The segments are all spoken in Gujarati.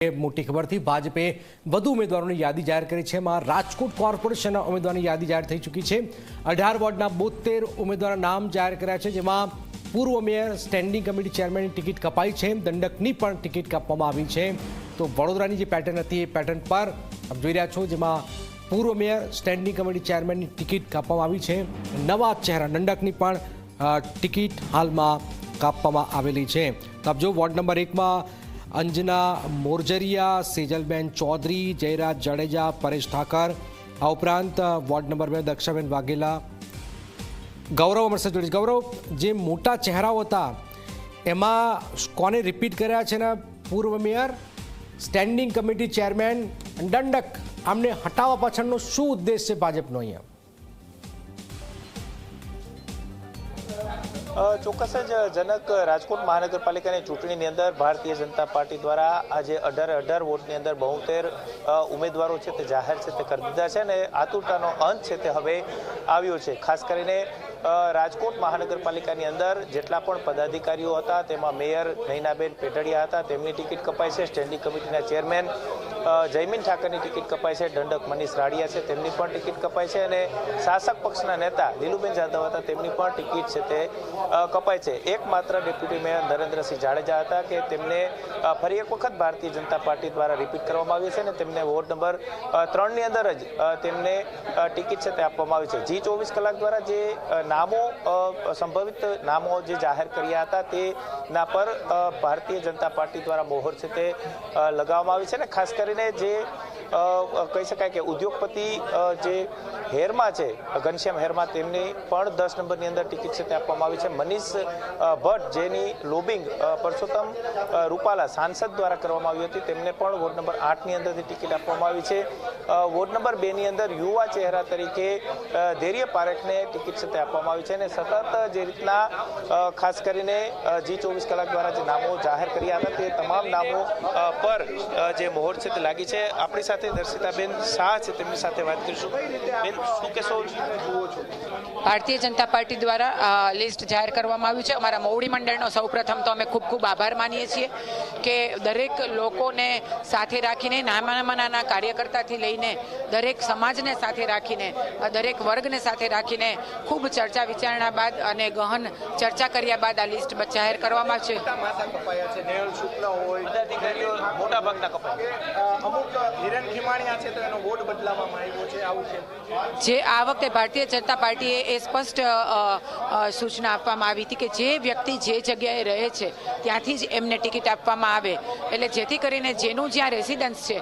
મોટી ખબરથી ભાજપે વધુ ઉમેદવારોની યાદી જાહેર કરી છે। એમાં રાજકોટ કોર્પોરેશનના ઉમેદવારોની યાદી જાહેર થઈ ચૂકી છે। 18 વોર્ડના 72 ઉમેદવારોના નામ જાહેર કર્યા છે, જેમાં પૂર્વ મેયર, સ્ટેન્ડિંગ કમિટી ચેરમેનની ટિકિટ કપાઈ છે, દંડકની પણ ટિકિટ કાપવામાં આવી છે। તો વડોદરાની જે પેટર્ન હતી એ પેટર્ન પર આપ જોઈ રહ્યા છો, જેમાં પૂર્વ મેયર, સ્ટેન્ડિંગ કમિટી ચેરમેનની ટિકિટ કાપવામાં આવી છે। નવા ચહેરા દંડકની પણ ટિકિટ હાલમાં કાપવામાં આવેલી છે। તો આપ જો વોર્ડ નંબર 1માં અંजना મોરજરિયા, સેજલબેન ચૌધરી, જયરાજ જાડેજા, પરેશ ઠાકર, આ ઉપરાંત વોર્ડ નંબર 2 દક્ષાબેન વાઘેલા, ગૌરવ અમરસર જોડી। ગૌરવ, જે મોટા ચહેરાઓ હતા એમાં કોને રિપીટ કર્યા છે ને પૂર્વ મેયર, સ્ટેન્ડિંગ કમિટી ચેરમેન, દંડક, આમને હટાવવા પાછળનો શું ઉદ્દેશ છે ભાજપનો અહીંયા? ચોક્કસ જ જનક, રાજકોટ મહાનગરપાલિકાની ચૂંટણીની અંદર ભારતીય જનતા પાર્ટી દ્વારા આજે 18 વોર્ડની અંદર 72 ઉમેદવારો છે તે જાહેર છે તે કરી દીધા છે, અને આતુરતાનો અંત છે તે હવે આવ્યો છે। ખાસ કરીને રાજકોટ મહાનગરપાલિકાની અંદર જેટલા પણ પદાધિકારીઓ હતા તેમાં મેયર નૈનાબેન પેટડિયા હતા, તેમની ટિકિટ કપાઈ છે। સ્ટેન્ડિંગ કમિટીના ચેરમેન જયમીન ઠાકરની ટિકિટ કપાઈ છે, દંડક મનીષ રાડિયા છે તેમની પણ ટિકિટ કપાઈ છે, અને શાસક પક્ષના નેતા લીલુબેન જાદવ હતા તેમની પણ ટિકિટ છે તે કપાય છે। એકમાત્ર ડેપ્યુટી મેયર નરેન્દ્રસિંહ જાડેજા હતા કે તેમને ફરી એક વખત ભારતીય જનતા પાર્ટી દ્વારા રિપીટ કરવામાં આવી છે, અને તેમને વોર્ડ નંબર 3ની અંદર જ તેમને ટિકિટ છે તે આપવામાં આવી છે। જી 24 કલાક દ્વારા જે નામો, સંભવિત નામો જે જાહેર કર્યા હતા તેના પર ભારતીય જનતા પાર્ટી દ્વારા મોહર છે તે લગાવવામાં આવી છે, અને ખાસ કરીને જે કહી શકાય કે ઉદ્યોગપતિ જે હેરમાં છે, ઘનશ્યામ હેરમાં, તેમની પણ 10 નંબરની અંદર ટિકિટ છે તે આપવામાં આવી છે। મનીષ ભટ્ટ, જેની લોબિંગ પરસોત્તમ રૂપાલા સાંસદ દ્વારા કરવામાં આવી હતી, તેમને પણ વોર્ડ નંબર 8ની અંદરથી ટિકિટ આપવામાં આવી છે। વોર્ડ નંબર 2ની અંદર યુવા ચહેરા તરીકે ધૈર્ય પારેખને ટિકિટ છે તે આપવામાં આવી છે, અને સતત જે રીતના ખાસ કરીને જી 24 કલાક દ્વારા જે નામો જાહેર કર્યા હતા તે તમામ નામો પર જે મોહર છે તે લાગી છે। આપણી સાથે દર્શિતાબેન શાહ છે, તેમની સાથે વાત કરીશું। બેન, શું કહેશો? ભારતીય જનતા પાર્ટી દ્વારા લિસ્ટ જાહેર કરવામાં આવ્યું છે। અમારા મોવડી મંડળનો સૌપ્રથમ તો અમે ખૂબ ખૂબ આભાર માનીએ છીએ કે દરેક લોકોને સાથે રાખીને, નાના કાર્યકર્તાથી લઈને દરેક સમાજને સાથે રાખીને, દરેક વર્ગને સાથે રાખીને ખૂબ ચર્ચા વિચારણા બાદ અને ગહન ચર્ચા કર્યા બાદ આ લિસ્ટ જાહેર કરવામાં છે। જે આ વખતે ભારતીય જનતા પાર્ટીએ એ સ્પષ્ટ સૂચના આપવામાં આવી હતી કે જે વ્યક્તિ જે જગ્યાએ રહે છે ત્યાંથી જ એમને ટિકિટ આપવામાં આવે, એટલે જેથી કરીને જેનું જ્યાં રેસિડન્સ છે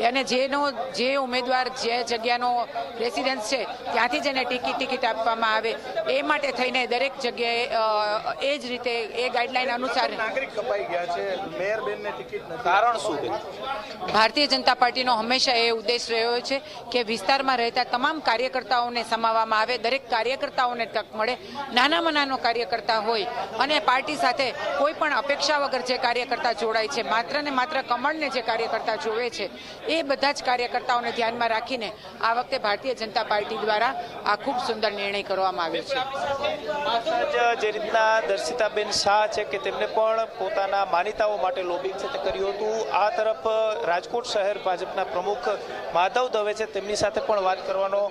અને જે ઉમેદવાર જે જગ્યાનો રેસિડન્સ છે ત્યાંથી જ એને ટિકિટ આપવામાં આવે, એ માટે થઈને દરેક જગ્યાએ એ જ રીતે એ ગાઈડલાઈન અનુસાર કારણ શું? ભારતીય જનતા પાર્ટીનો હંમેશા એ ઉદ્દેશ રહ્યો છે કે વિસ્તારમાં રહેતા તમામ કાર્યકર્તાઓને સમાવવામાં આવે, દરેક કાર્યકર્તાઓને તક મળે। નાનામાં નાનો કાર્યકર્તા હોય અને પાર્ટી સાથે કોઈ પણ અપેક્ષા વગર જે કાર્યકર્તા જોડાય છે, માત્ર ને માત્ર કમળને જે કાર્યકર્તા જોવે છે, એ બધા જ કાર્યકર્તાઓને ધ્યાનમાં રાખીને આ વખતે ભારતીય જનતા પાર્ટી દ્વારા આ ખૂબ સુંદર નિર્ણય કરવામાં આવ્યો છે। જે રીતના દર્શિતાબેન શાહ છે કે તેમને પણ પોતાના માનીતાઓ માટે લોબિંગ છે તે કર્યું હતું। આ તરફ રાજકોટ શહેર ભાજપના પ્રમુખ માધવ દવે છે, તેમની સાથે પણ વાત કરવાનો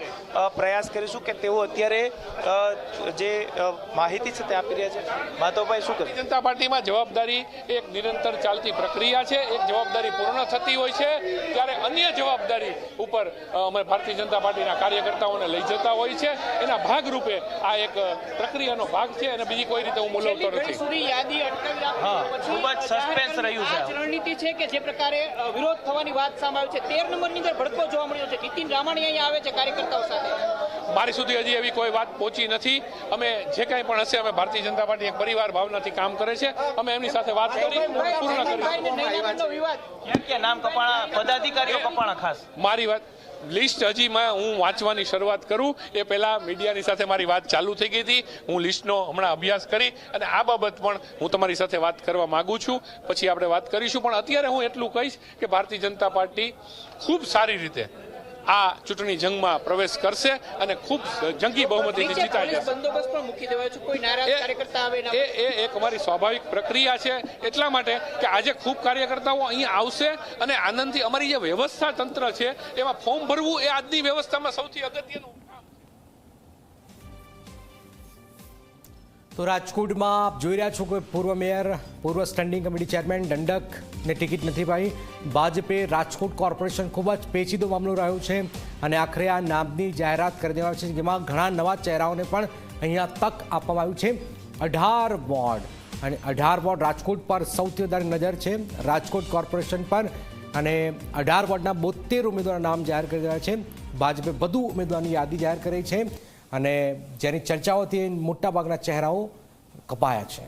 પ્રયાસ કરીશું કે તેઓ અત્યારે જે માહિતી છે તે આપી રહ્યા છે। માધવભાઈ, શું કહે? જનતા પાર્ટીમાં જવાબદારી એક નિરંતર ચાલતી પ્રક્રિયા છે। એક જવાબદારી પૂર્ણ થતી હોય છે ત્યારે અન્ય જવાબદારી ઉપર અમે ભારતીય જનતા પાર્ટીના કાર્યકર્તાઓને લઈ જતા હોય છે। એના ભાગરૂપે આ એક પ્રક્રિયાનો ભાગ છે, અને બીજી કોઈ રીતે હું બોલાવતો નથી। ખૂબ જ સસ્પેન્સ રહ્યું છે। રણનીતિ છે કે જે પ્રકારે વિરોધ થવાની વાત સામે આવી છે, 13 નંબરની અંદર ભડકો જોવા મળ્યો છે, નીતિન રામાણી અહીંયા આવે છે કાર્યકર્તાઓ સાથે। મારી સુધી હજી એવી કોઈ વાત પહોંચી નથી। અમે જે કાંઈ પણ હશે, અમે ભારતીય જનતા પાર્ટી એક પરિવાર ભાવનાથી કામ કરે છે, અમે એમની સાથે વાત કરી પૂર્ણ કરી। નામ કપાણા, પદાધિકારીઓ કપાણા ખાસ મારી વાત લિસ્ટ હજી હું વાંચવાની શરૂઆત કરું એ પહેલાં મીડિયાની સાથે મારી વાત ચાલુ થઈ ગઈ હતી। હું લિસ્ટનો હમણાં અભ્યાસ કરી અને આ બાબત પણ હું તમારી સાથે વાત કરવા માગું છું, પછી આપણે વાત કરીશું। પણ અત્યારે હું એટલું કહીશ કે ભારતીય જનતા પાર્ટી ખૂબ સારી રીતે આ ચૂંટણી જંગમાં પ્રવેશ કરશે અને ખૂબ જંગી બહુમતીથી જીતાઈ જશે. બંદોબસ્ત પણ મૂકી દેવાયો છે, કોઈ નારાજ કાર્યકર્તા આવે ના એ એક અમારી સ્વાભાવિક પ્રક્રિયા છે, એટલા માટે કે આજે ખૂબ કાર્યકર્તાઓ અહીં આવશે અને આનંદથી અમારી જે વ્યવસ્થા તંત્ર છે એમાં ફોર્મ ભરવું એ આજની વ્યવસ્થામાં સૌથી અગત્યનું. તો રાજકોટમાં આપ જોઈ રહ્યા છો કે પૂર્વ મેયર, પૂર્વ સ્ટેન્ડિંગ કમિટી ચેરમેન દંડકને ટિકિટ નથી પાઈ. ભાજપે રાજકોટ કોર્પોરેશન ખૂબ જ પેચીદો મામલો રહ્યો છે અને આખરે આ નામની જાહેરાત કરી દેવામાં છે, જેમાં ઘણા નવા ચહેરાઓને પણ અહીંયા તક આપવામાં આવ્યું છે. 18 વોર્ડ અને 18 વોર્ડ રાજકોટ પર સૌથી વધારે નજર છે, રાજકોટ કોર્પોરેશન પર, અને 18 વોર્ડના 72 ઉમેદવારોના નામ જાહેર કરી દેવાયા છે. ભાજપે વધુ ઉમેદવારોની યાદી જાહેર કરી છે અને જેની ચર્ચાઓથી મોટાભાગના ચહેરાઓ કપાયા છે.